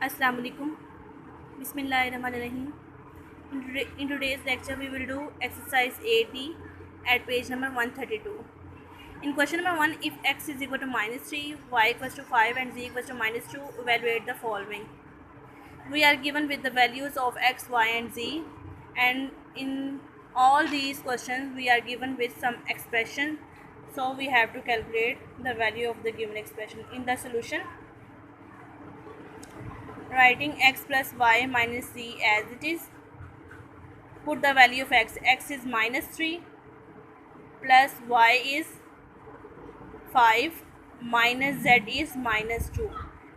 Assalamu alaikum. Bismillahirrahmanirrahim. In today's lecture, we will do exercise 80 at page number 132. In question number 1, if x is equal to minus 3, y equals to 5 and z equals to minus 2, evaluate the following. We are given with the values of x, y and z, and in all these questions we are given with some expression, so we have to calculate the value of the given expression. In the solution, writing x plus y minus z as it is, put the value of x. X is minus 3 plus y is 5 minus z is minus 2.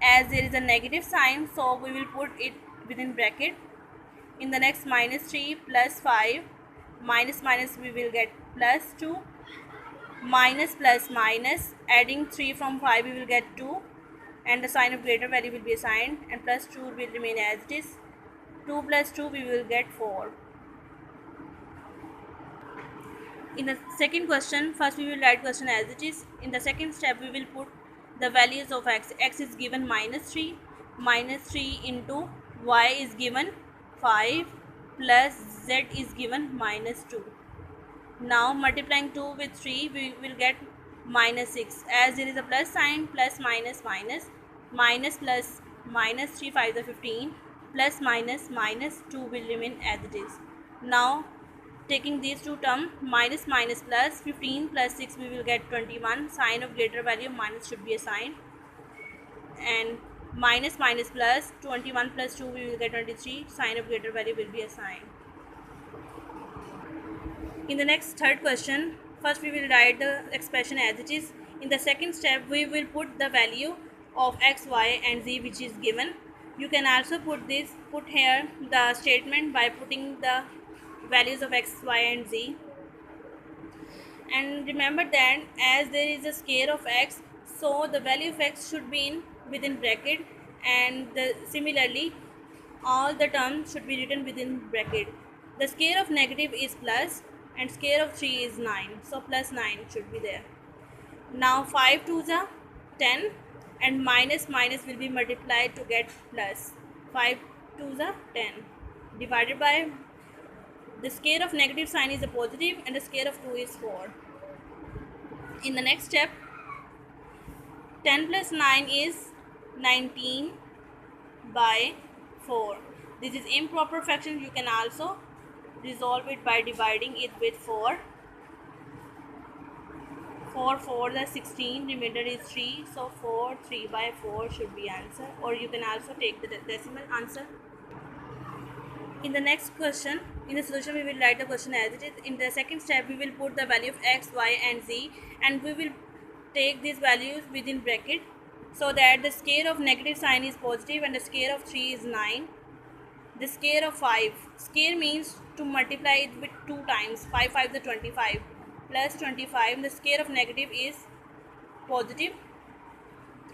As there is a negative sign, so we will put it within bracket. In the next, minus 3 plus 5 minus minus we will get plus 2, minus plus minus, adding 3 from 5 we will get 2, and the sign of greater value will be assigned, and plus 2 will remain as it is. 2 plus 2 we will get 4. In the second question, first we will write question as it is. In the second step, we will put the values of x. X is given minus 3 into y is given 5 plus z is given minus 2. Now multiplying 2 with 3, we will get minus 6. As there is a plus sign, plus minus minus, minus plus minus 3 5 is 15, plus minus minus 2 will remain as it is. Now taking these two terms, minus minus plus, 15 plus 6 we will get 21. Sign of greater value minus should be assigned, and minus minus plus, 21 plus 2 we will get 23. Sign of greater value will be assigned. In the next third question, first we will write the expression as it is. In the second step, we will put the value of x, y and z which is given. You can also put here the statement by putting the values of x, y and z. And remember that as there is a square of x, so the value of x should be within bracket, and similarly all the terms should be written within bracket. The square of negative is plus and square of 3 is 9, so plus 9 should be there. Now 5 2s are 10 and minus minus will be multiplied to get plus. 5 2s are 10 divided by the square of negative sign is a positive and the square of 2 is 4. In the next step, 10 plus 9 is 19 by 4. This is improper fraction. You can also resolve it by dividing it with 4. 4 4 the 16, remainder is 3, so 4 3 by 4 should be answer, or you can also take the decimal answer. In the next question, in the solution we will write the question as it is. In the second step, we will put the value of x, y and z, and we will take these values within bracket, so that the square of negative sign is positive and the square of 3 is 9. The square of 5, square means to multiply it with 2 times. 5 5 is 25 plus 25. The square of negative is positive,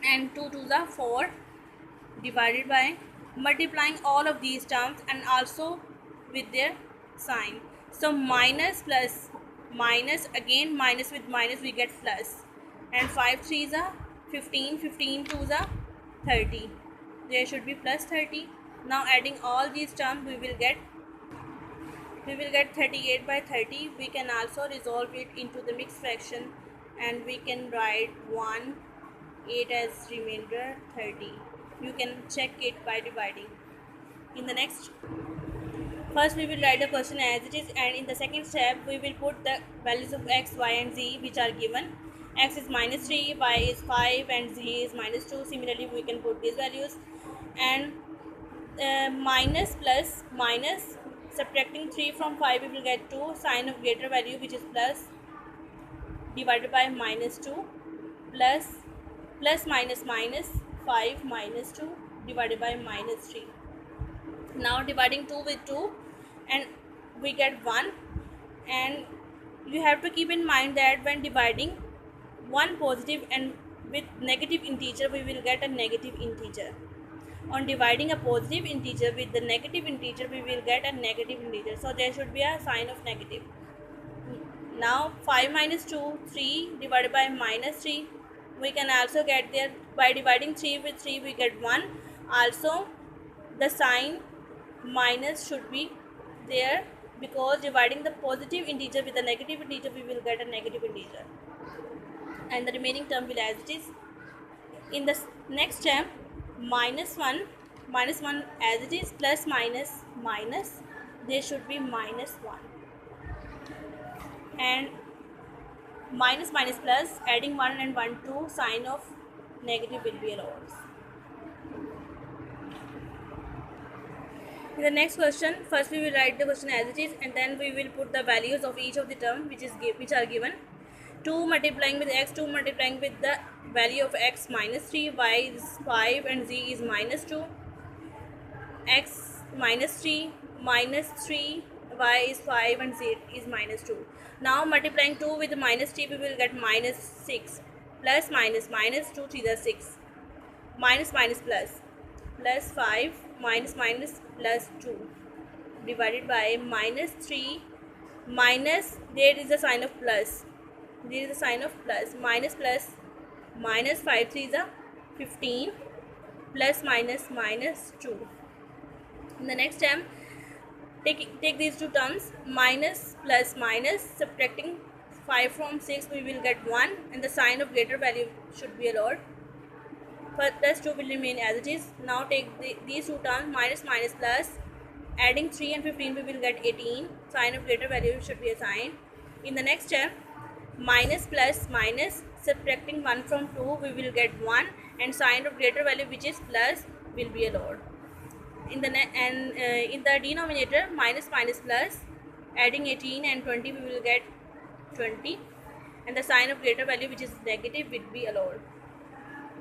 and 2 2 is 4 divided by multiplying all of these terms and also with their sign. So minus plus minus, again minus with minus we get plus, and 5 3 is 15, 15 2 is 30. There should be plus 30. Now adding all these terms we will get 38 by 30. We can also resolve it into the mixed fraction, and we can write 1 8 as remainder 30. You can check it by dividing. In the next, first we will write the question as it is, and in the second step we will put the values of x, y and z which are given. X is minus 3, y is 5 and z is minus 2. Similarly we can put these values, and minus plus minus, subtracting 3 from 5 we will get 2. Sign of greater value which is plus, divided by minus 2, plus plus minus minus, 5 minus 2 divided by minus 3. Now dividing 2 with 2 and we get 1, and you have to keep in mind that when dividing one positive and with negative integer, we will get a negative integer. On dividing a positive integer with the negative integer, we will get a negative integer, so there should be a sign of negative. Now 5 minus 2, 3 divided by minus 3. We can also get there by dividing 3 with 3 we get 1. Also, the sign minus should be there, because dividing the positive integer with the negative integer, we will get a negative integer, and the remaining term will as it is. In the next term, minus 1 as it is, plus minus minus, there should be minus 1, and minus minus plus, adding 1 and 1 to sign of negative will be allowed. In the next question, first we will write the question as it is, and then we will put the values of each of the term which are given. 2 multiplying with x, 2 multiplying with the value of x minus 3, y is 5 and z is minus 2, x minus 3 minus 3, y is 5 and z is minus 2. Now multiplying 2 with minus 3, we will get minus 6, plus minus minus 2 3 is 6, minus minus plus, plus 5 minus minus plus 2, divided by minus 3 minus, there is a sign of plus, there is a sign of plus, minus plus, minus 5 3 is a 15, plus minus minus 2. In the next term, take these two terms, minus plus minus, subtracting 5 from 6, we will get 1, and the sign of greater value should be allowed. But plus 2 will remain as it is. Now take these two terms, minus minus plus, adding 3 and 15, we will get 18, sign of greater value should be assigned. In the next term, minus plus minus, subtracting 1 from 2, we will get 1, and sign of greater value, which is plus, will be allowed. In the in the denominator, minus minus plus, adding 18 and 20, we will get 20, and the sign of greater value, which is negative, will be allowed.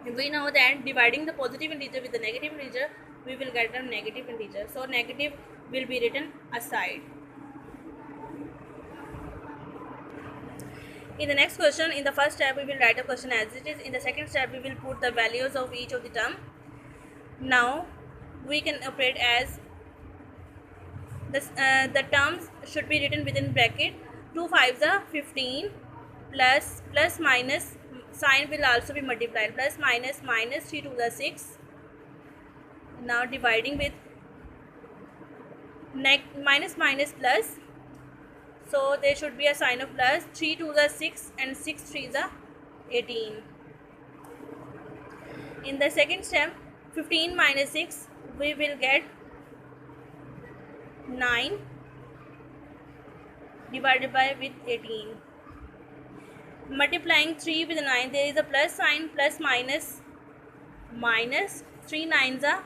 We know that dividing the positive integer with the negative integer, we will get a negative integer, so negative will be written aside. In the next question, in the first step, we will write the question as it is. In the second step, we will put the values of each of the term. Now we can operate as this, the terms should be written within bracket. 2 5s are 15, plus plus minus, sign will also be multiplied, plus minus minus 3 2 the 6. Now dividing with minus minus plus, so there should be a sign of plus, 3 2 the 6 and 6 3 the 18. In the second step, 15 minus 6, we will get 9, divided by with 18. Multiplying 3 with 9, there is a plus sign, plus minus minus, 3 9s are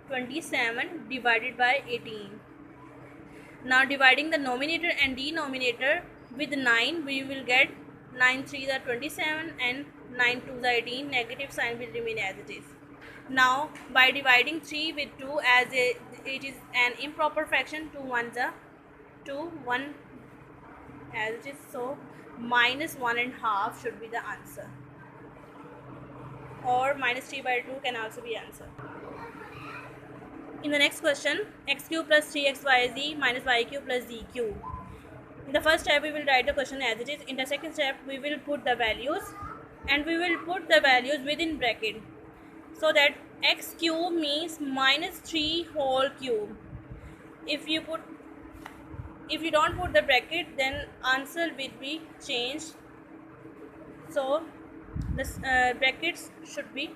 27, divided by 18. Now dividing the numerator and denominator with 9, we will get 9 3 are 27 and 9 2 are 18, negative sign will remain as it is. Now by dividing 3 with 2, as it is an improper fraction, 2 1s are 2, 1 as it is, so minus 1.5 should be the answer, or minus 3 by 2 can also be answer. In the next question, x cube plus 3xyz minus y cube plus z cube. In the first step, we will write the question as it is. In the second step, we will put the values, and we will put the values within bracket, so that x cube means minus 3 whole cube. If you don't put the bracket, then answer will be changed, so this brackets should be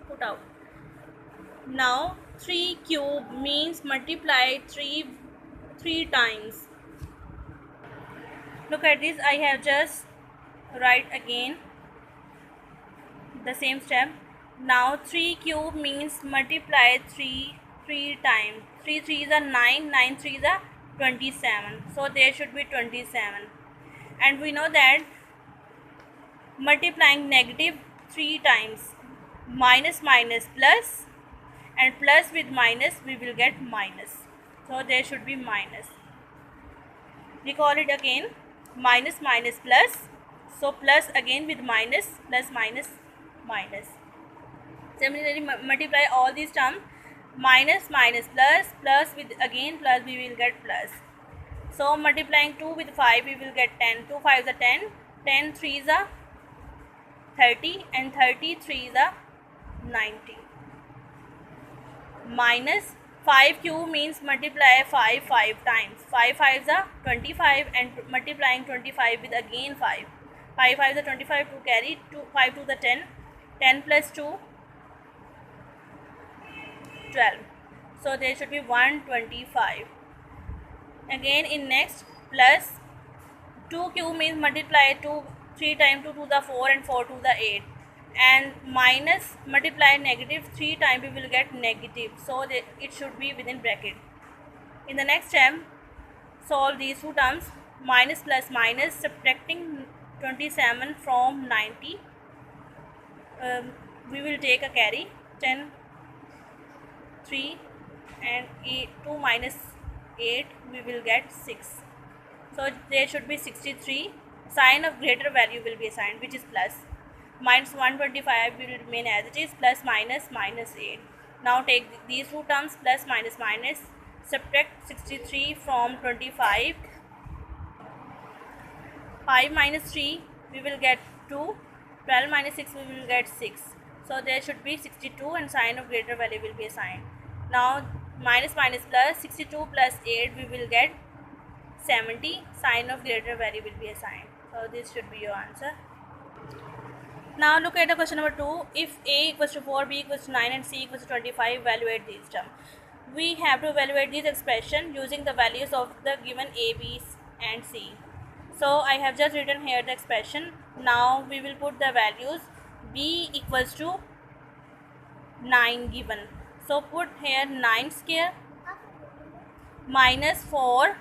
put out. Now 3 cube means multiply 3 times. Look at this, I have just write again the same step. Now 3 cube means multiply 3 times. 3 3s are 9, 9 3s are 27, so there should be 27. And we know that multiplying negative 3 times, minus minus plus, and plus with minus, we will get minus, so there should be minus. Recall it again, minus minus plus, so plus again with minus, plus minus minus. Similarly, multiply all these terms, minus minus plus, plus with again plus, we will get plus. So multiplying 2 with 5, we will get 10. 2 5s are 10, 10 3s are 30, and 30 3s are 90. minus 5q means multiply 5 times. 5 5s are 25 and multiplying 25 with again 5. 5 5s are 25 to carry 5 to the 10. 10 plus 2 12. So there should be 125. Again in next plus 2q means multiply 2 3 times 2 to the 4 and 4 to the 8, and minus multiply negative 3 times we will get negative, so it should be within bracket. In the next term, solve these two terms. Minus plus minus, subtracting 27 from 90, we will take a carry 10 3 and 8, 2 minus 8 we will get 6. So there should be 63. Sign of greater value will be assigned, which is plus. Minus 125 will remain as it is, plus minus minus 8. Now take these two terms, plus minus minus, subtract 63 from 25. 5 minus 3 we will get 2. 12 minus 6 we will get 6. So there should be 62 and sign of greater value will be assigned. Now minus minus plus, 62 plus 8 we will get 70. Sign of greater value will be assigned. So this should be your answer. Now look at the question number 2. If a equals to 4, b equals to 9 and c equals to 25, evaluate these terms. We have to evaluate this expression using the values of the given a, b and c. So I have just written here the expression. Now we will put the values. B equals to 9 given. So put here 9 square minus 4,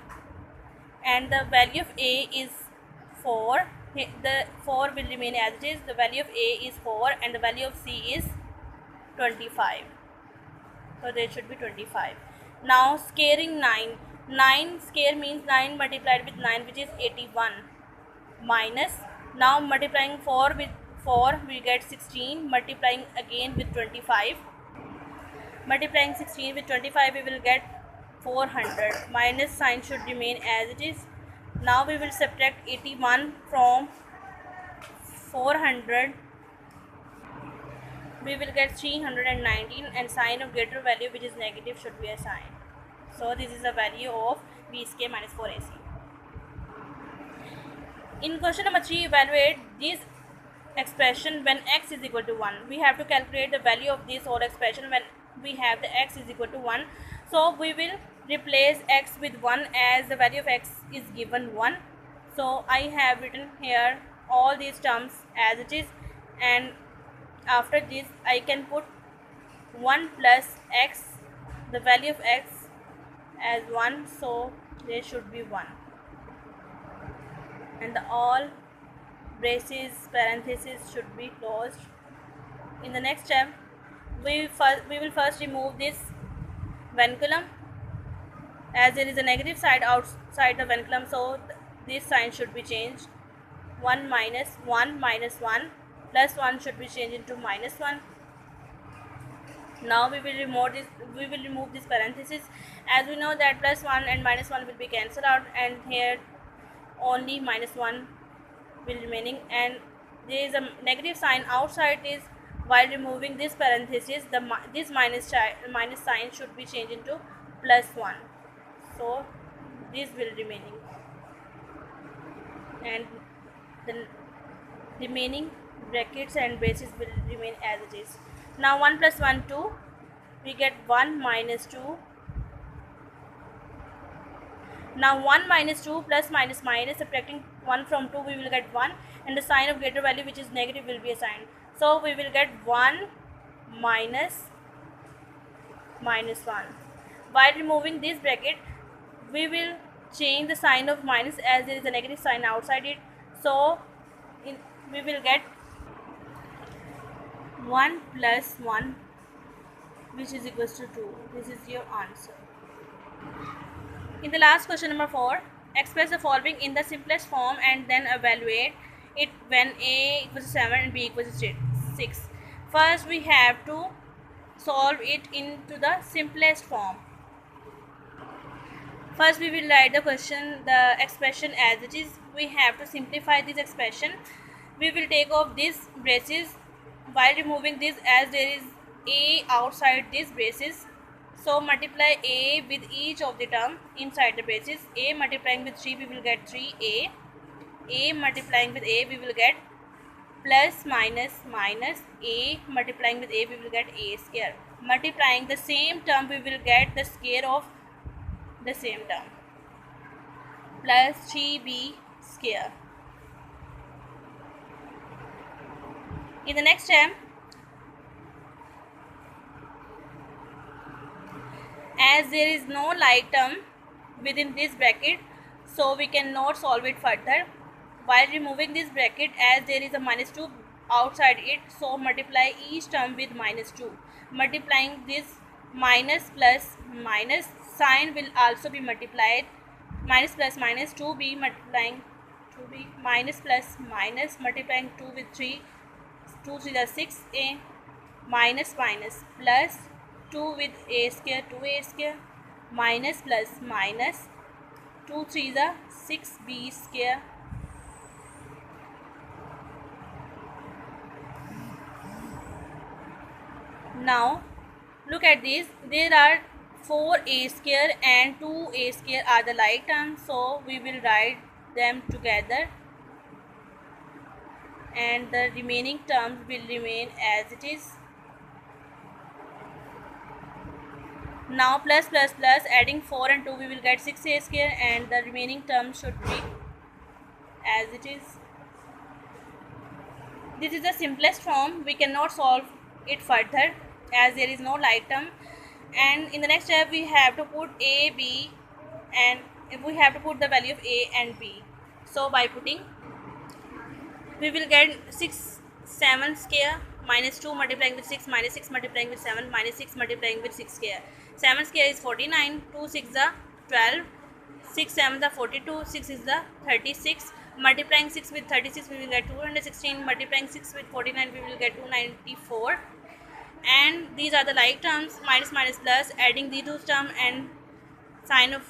and the value of a is 4. The 4 will remain as it is. The value of a is 4 and the value of c is 25. So there should be 25. Now squaring 9. 9 square means 9 multiplied with 9, which is 81, minus, now multiplying 4 with 4 we get 16, multiplying again with 25. Multiplying 16 with 25 we will get 400. Minus sign should remain as it is. Now we will subtract 81 from 400. We will get 319 and sign of greater value, which is negative, should be assigned. So this is the value of b square minus 4ac. In question number 3, evaluate this expression when x is equal to 1. We have to calculate the value of this whole expression when we have the x is equal to 1. So we will replace x with 1 as the value of x is given 1. So I have written here all these terms as it is, and after this I can put 1 plus x, the value of x as 1, so there should be 1, and all braces parentheses should be closed. In the next step, we will first remove this vinculum, as there is a negative side outside the vinculum, so this sign should be changed. 1 minus 1 minus 1 plus 1 should be changed into minus 1. Now we will remove this parenthesis, as we know that plus 1 and minus 1 will be cancelled out, and here only minus 1 will remaining, and there is a negative sign outside this. While removing this parenthesis, this minus sign should be changed into plus 1. So this will remaining, and the remaining brackets and braces will remain as it is. Now 1 plus 1 2, we get 1 minus 2. Now 1 minus 2 plus minus minus, subtracting 1 from 2 we will get 1, and the sign of greater value, which is negative, will be assigned. So we will get 1 minus minus 1. While removing this bracket, we will change the sign of minus, as there is a negative sign outside it. So we will get 1 plus 1, which is equals to 2. This is your answer. In the last question number 4, express the following in the simplest form and then evaluate it when a equals to 7 and b equals to 6. First we have to solve it into the simplest form. First we will write the expression as it is. We have to simplify this expression. We will take off these braces while removing this, as there is a outside these braces. So multiply a with each of the term inside the braces. A multiplying with 3 we will get 3a. A multiplying with a we will get plus minus minus. A multiplying with a we will get a square. Multiplying the same term we will get the square of the same term plus 3b square. In the next step, as there is no like term within this bracket, so we cannot solve it further. While removing this bracket, as there is a minus 2 outside it, so multiply each term with minus 2. Multiplying this minus plus minus, sign will also be multiplied. Minus plus minus, 2b multiplying 2b, minus plus minus multiplying 2 with 3, 2 3 the 6a, minus minus plus 2 with a square, 2a square, minus plus minus 2 3 the 6b square. Now look at this, there are 4a square and 2a square are the like terms, so we will write them together and the remaining terms will remain as it is. Now plus plus plus, adding 4 and 2 we will get 6a square and the remaining term should be as it is. This is the simplest form, we cannot solve it further as there is no like term. And in the next step we have to put a, b, and we have to put the value of a and b. So by putting, we will get 6 7 square minus 2 multiplying with 6 minus 6 multiplying with 7 minus 6 multiplying with 6 square. 7 square is 49, 2 6 is 12, 6 7 is 42, 6 is 36. Multiplying 6 with 36 we will get 216, multiplying 6 with 49 we will get 294. And these are the like terms, minus minus plus, adding these two terms and sign of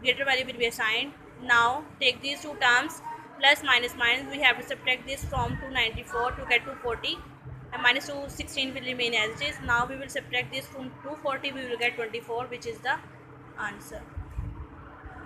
greater value will be assigned. Now take these two terms, plus minus minus, we have to subtract this from 294 to get 240, and minus 216 will remain as it is. Now we will subtract this from 240, we will get 24, which is the answer.